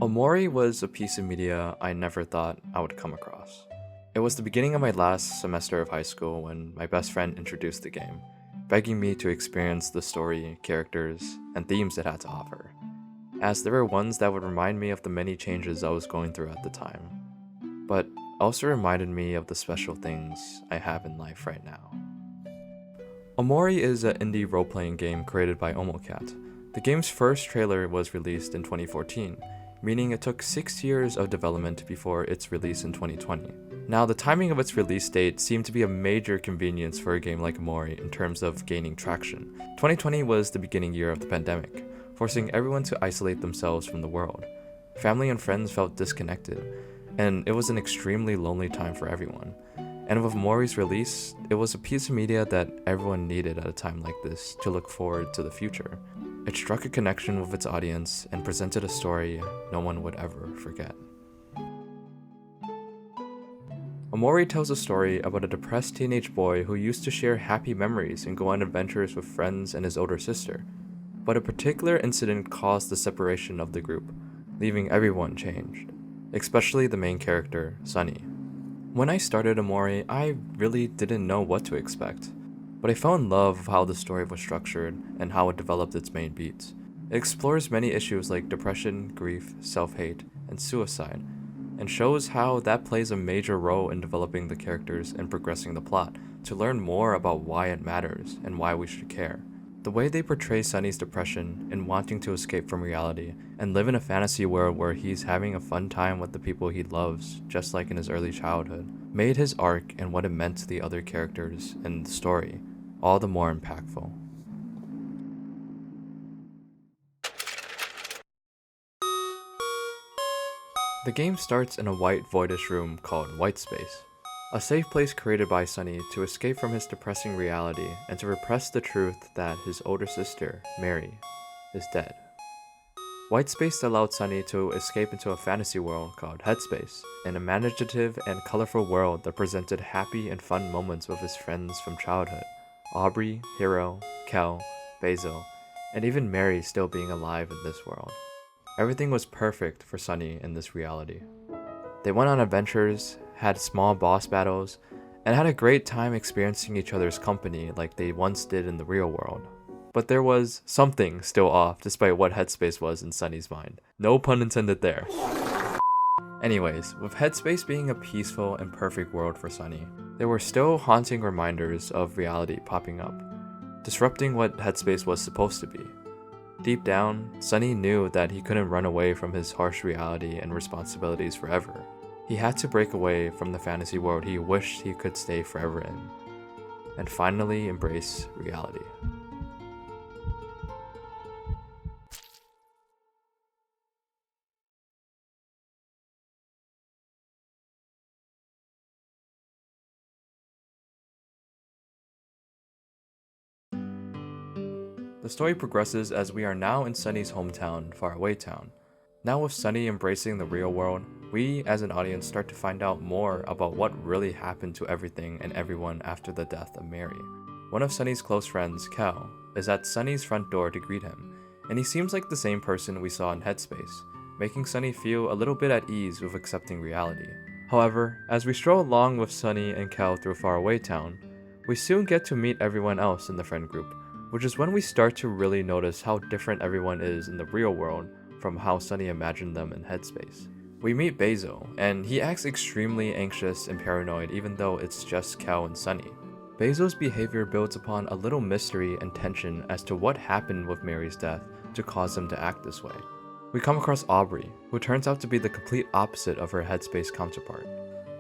Omori was a piece of media I never thought I would come across. It was the beginning of my last semester of high school when my best friend introduced the game, begging me to experience the story, characters, and themes it had to offer, as there were ones that would remind me of the many changes I was going through at the time, but also reminded me of the special things I have in life right now. Omori is an indie role-playing game created by Omocat. The game's first trailer was released in 2014, meaning it took 6 years of development before its release in 2020. Now, the timing of its release date seemed to be a major convenience for a game like Omori in terms of gaining traction. 2020 was the beginning year of the pandemic, forcing everyone to isolate themselves from the world. Family and friends felt disconnected, and it was an extremely lonely time for everyone. And with Omori's release, it was a piece of media that everyone needed at a time like this to look forward to the future. It struck a connection with its audience and presented a story no one would ever forget. Omori tells a story about a depressed teenage boy who used to share happy memories and go on adventures with friends and his older sister. But a particular incident caused the separation of the group, leaving everyone changed, especially the main character, Sunny. When I started Omori, I really didn't know what to expect, but I fell in love with how the story was structured and how it developed its main beats. It explores many issues like depression, grief, self-hate, and suicide, and shows how that plays a major role in developing the characters and progressing the plot to learn more about why it matters and why we should care. The way they portray Sunny's depression and wanting to escape from reality and live in a fantasy world where he's having a fun time with the people he loves, just like in his early childhood, made his arc and what it meant to the other characters in the story all the more impactful. The game starts in a white voidish room called Whitespace, a safe place created by Sunny to escape from his depressing reality and to repress the truth that his older sister, Mary, is dead. Whitespace allowed Sunny to escape into a fantasy world called Headspace, an imaginative and colorful world that presented happy and fun moments with his friends from childhood, Aubrey, Hiro, Kel, Basil, and even Mary still being alive in this world. Everything was perfect for Sunny in this reality. They went on adventures, had small boss battles, and had a great time experiencing each other's company like they once did in the real world. But there was something still off despite what Headspace was in Sunny's mind. No pun intended there. Anyways, with Headspace being a peaceful and perfect world for Sunny, there were still haunting reminders of reality popping up, disrupting what Headspace was supposed to be. Deep down, Sunny knew that he couldn't run away from his harsh reality and responsibilities forever. He had to break away from the fantasy world he wished he could stay forever in, and finally embrace reality. The story progresses as we are now in Sunny's hometown, Faraway Town. Now with Sunny embracing the real world, we as an audience start to find out more about what really happened to everything and everyone after the death of Mary. One of Sunny's close friends, Cal, is at Sunny's front door to greet him, and he seems like the same person we saw in Headspace, making Sunny feel a little bit at ease with accepting reality. However, as we stroll along with Sunny and Cal through Faraway Town, we soon get to meet everyone else in the friend group, which is when we start to really notice how different everyone is in the real world from how Sunny imagined them in Headspace. We meet Basil, and he acts extremely anxious and paranoid even though it's just Cal and Sunny. Basil's behavior builds upon a little mystery and tension as to what happened with Mary's death to cause him to act this way. We come across Aubrey, who turns out to be the complete opposite of her Headspace counterpart.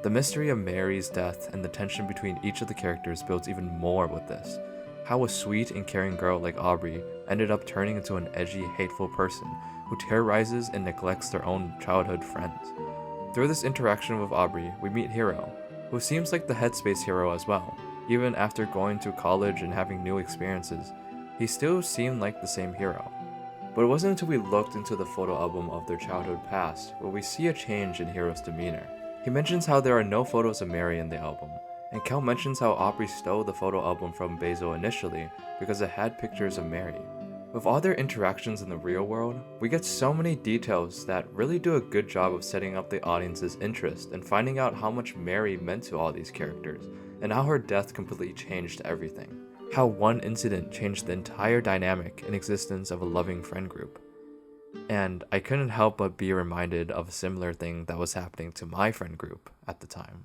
The mystery of Mary's death and the tension between each of the characters builds even more with this. How a sweet and caring girl like Aubrey ended up turning into an edgy, hateful person who terrorizes and neglects their own childhood friends. Through this interaction with Aubrey, we meet Hiro, who seems like the Headspace hero as well. Even after going to college and having new experiences, he still seemed like the same hero. But it wasn't until we looked into the photo album of their childhood past where we see a change in Hiro's demeanor. He mentions how there are no photos of Mary in the album, and Kel mentions how Aubrey stole the photo album from Basil initially because it had pictures of Mary. With all their interactions in the real world, we get so many details that really do a good job of setting up the audience's interest and finding out how much Mary meant to all these characters, and how her death completely changed everything. How one incident changed the entire dynamic and existence of a loving friend group. And I couldn't help but be reminded of a similar thing that was happening to my friend group at the time.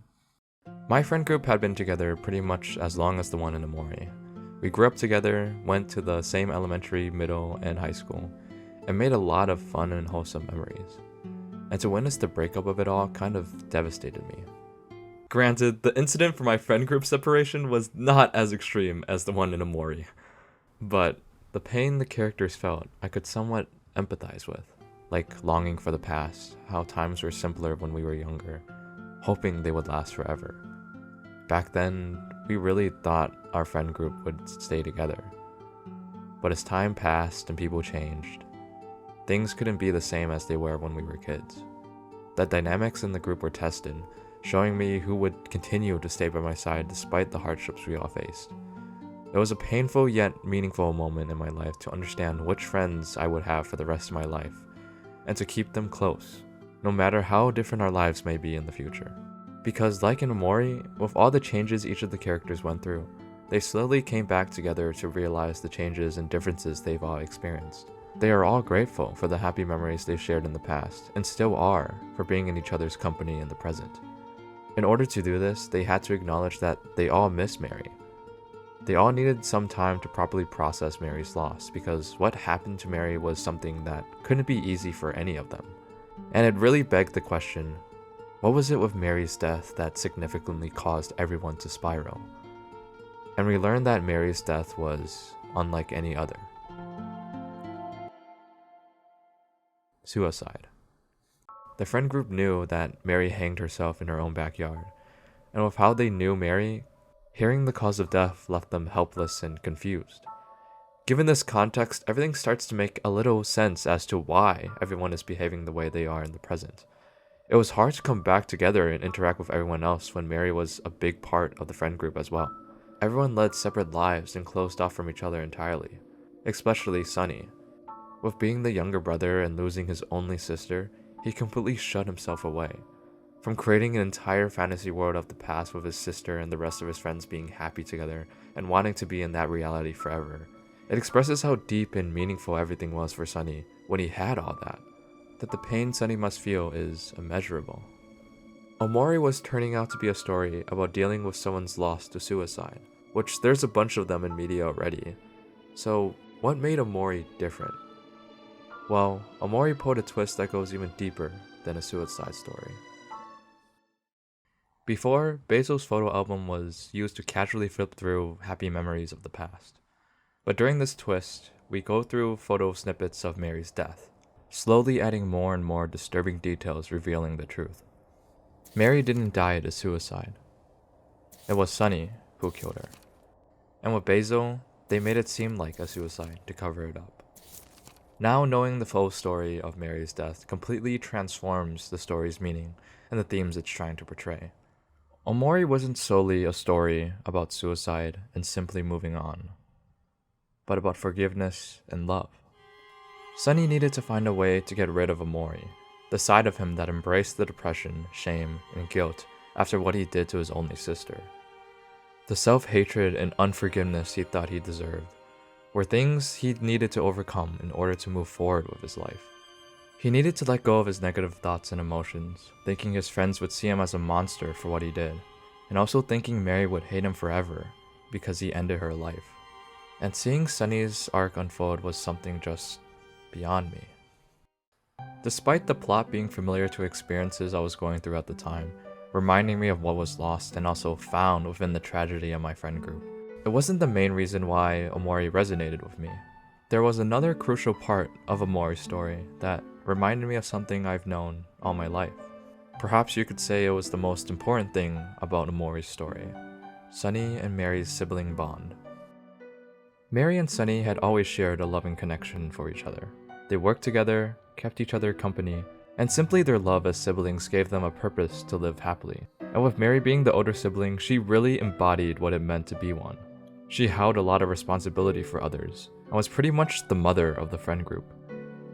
My friend group had been together pretty much as long as the one in Omori. We grew up together, went to the same elementary, middle, and high school, and made a lot of fun and wholesome memories. And to witness the breakup of it all kind of devastated me. Granted, the incident for my friend group separation was not as extreme as the one in Omori, but the pain the characters felt I could somewhat empathize with, like longing for the past, how times were simpler when we were younger, hoping they would last forever. Back then, we really thought our friend group would stay together. But as time passed and people changed, things couldn't be the same as they were when we were kids. The dynamics in the group were tested, showing me who would continue to stay by my side despite the hardships we all faced. It was a painful yet meaningful moment in my life to understand which friends I would have for the rest of my life, and to keep them close, no matter how different our lives may be in the future. Because like in Omori, with all the changes each of the characters went through, they slowly came back together to realize the changes and differences they've all experienced. They are all grateful for the happy memories they've shared in the past, and still are for being in each other's company in the present. In order to do this, they had to acknowledge that they all miss Mary. They all needed some time to properly process Mary's loss, because what happened to Mary was something that couldn't be easy for any of them. And it really begged the question, what was it with Mary's death that significantly caused everyone to spiral? And we learned that Mary's death was unlike any other. Suicide. The friend group knew that Mary hanged herself in her own backyard, and with how they knew Mary, hearing the cause of death left them helpless and confused. Given this context, everything starts to make a little sense as to why everyone is behaving the way they are in the present. It was hard to come back together and interact with everyone else when Mary was a big part of the friend group as well. Everyone led separate lives and closed off from each other entirely, especially Sunny. With being the younger brother and losing his only sister, he completely shut himself away. From creating an entire fantasy world of the past with his sister and the rest of his friends being happy together and wanting to be in that reality forever, it expresses how deep and meaningful everything was for Sunny when he had all that. That the pain Sunny must feel is immeasurable. Omori was turning out to be a story about dealing with someone's loss to suicide, which there's a bunch of them in media already. So what made Omori different? Well, Omori pulled a twist that goes even deeper than a suicide story. Before, Basil's photo album was used to casually flip through happy memories of the past. But during this twist, we go through photo snippets of Mary's death, slowly adding more and more disturbing details revealing the truth. Mary didn't die at a suicide. It was Sunny who killed her. And with Basil, they made it seem like a suicide to cover it up. Now knowing the full story of Mary's death completely transforms the story's meaning and the themes it's trying to portray. Omori wasn't solely a story about suicide and simply moving on, but about forgiveness and love. Sunny needed to find a way to get rid of Omori, the side of him that embraced the depression, shame, and guilt after what he did to his only sister. The self-hatred and unforgiveness he thought he deserved were things he needed to overcome in order to move forward with his life. He needed to let go of his negative thoughts and emotions, thinking his friends would see him as a monster for what he did, and also thinking Mary would hate him forever because he ended her life. And seeing Sunny's arc unfold was something just beyond me. Despite the plot being familiar to experiences I was going through at the time, reminding me of what was lost and also found within the tragedy of my friend group, it wasn't the main reason why Omori resonated with me. There was another crucial part of Omori's story that reminded me of something I've known all my life. Perhaps you could say it was the most important thing about Omori's story: Sunny and Mary's sibling bond. Mary and Sunny had always shared a loving connection for each other. They worked together, kept each other company, and simply their love as siblings gave them a purpose to live happily. And with Mary being the older sibling, she really embodied what it meant to be one. She held a lot of responsibility for others, and was pretty much the mother of the friend group.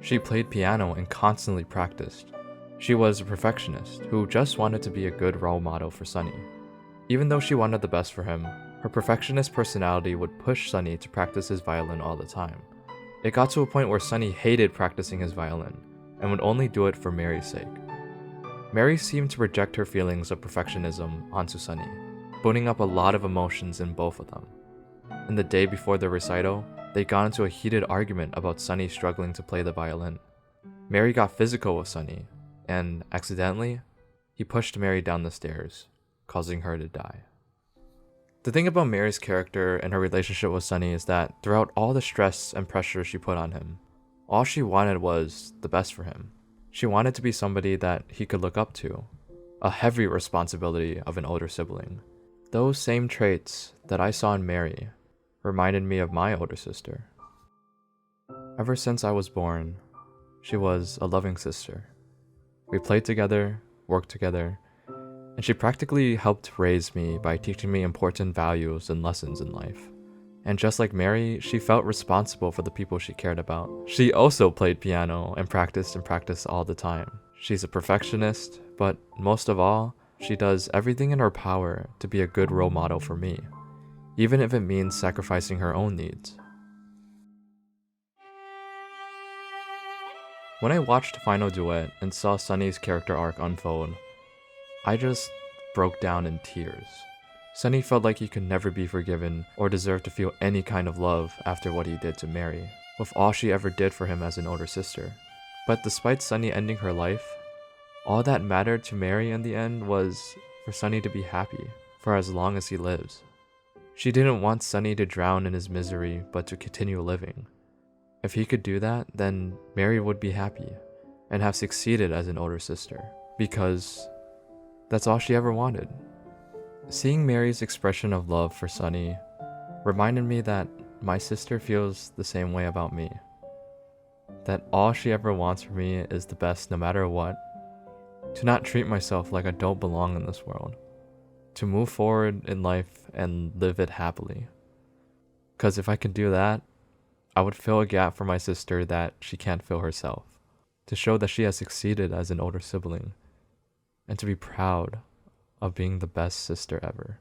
She played piano and constantly practiced. She was a perfectionist who just wanted to be a good role model for Sunny. Even though she wanted the best for him, her perfectionist personality would push Sunny to practice his violin all the time. It got to a point where Sunny hated practicing his violin and would only do it for Mary's sake. Mary seemed to project her feelings of perfectionism onto Sunny, boning up a lot of emotions in both of them. And the day before the recital, they got into a heated argument about Sunny struggling to play the violin. Mary got physical with Sunny, and accidentally, he pushed Mary down the stairs, causing her to die. The thing about Mary's character and her relationship with Sunny is that throughout all the stress and pressure she put on him, all she wanted was the best for him. She wanted to be somebody that he could look up to, a heavy responsibility of an older sibling. Those same traits that I saw in Mary reminded me of my older sister. Ever since I was born, she was a loving sister. We played together, worked together, and she practically helped raise me by teaching me important values and lessons in life. And just like Mary, she felt responsible for the people she cared about. She also played piano and practiced all the time. She's a perfectionist, but most of all, she does everything in her power to be a good role model for me, even if it means sacrificing her own needs. When I watched Final Duet and saw Sunny's character arc unfold, I just broke down in tears. Sunny felt like he could never be forgiven or deserve to feel any kind of love after what he did to Mary, with all she ever did for him as an older sister. But despite Sunny ending her life, all that mattered to Mary in the end was for Sunny to be happy for as long as he lives. She didn't want Sunny to drown in his misery, but to continue living. If he could do that, then Mary would be happy and have succeeded as an older sister, because that's all she ever wanted. Seeing Mary's expression of love for Sunny reminded me that my sister feels the same way about me. That all she ever wants for me is the best no matter what. To not treat myself like I don't belong in this world. To move forward in life and live it happily. Because if I could do that, I would fill a gap for my sister that she can't fill herself. To show that she has succeeded as an older sibling. And to be proud of being the best sister ever.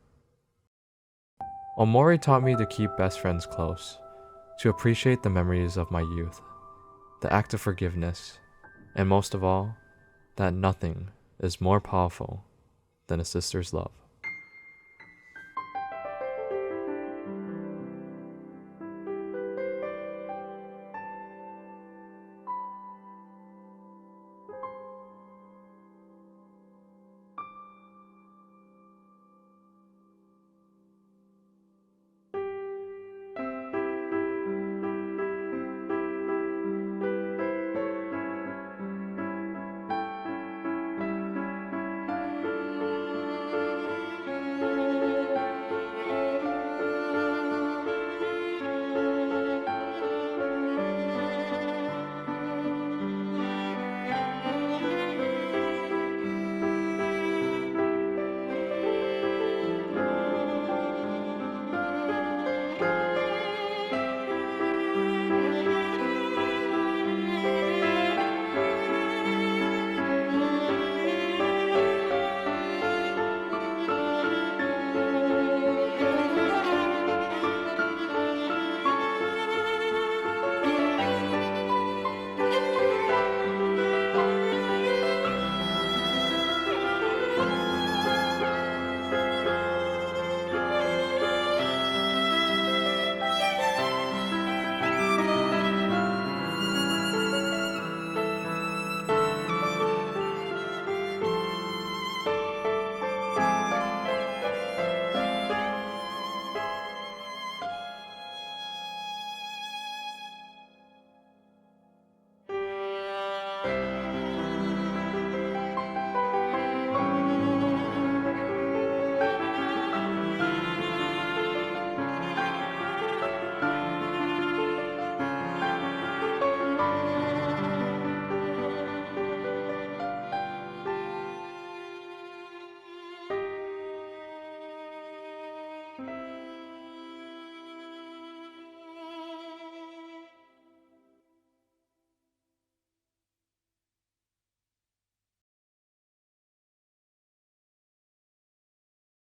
Omori taught me to keep best friends close, to appreciate the memories of my youth, the act of forgiveness, and most of all, that nothing is more powerful than a sister's love.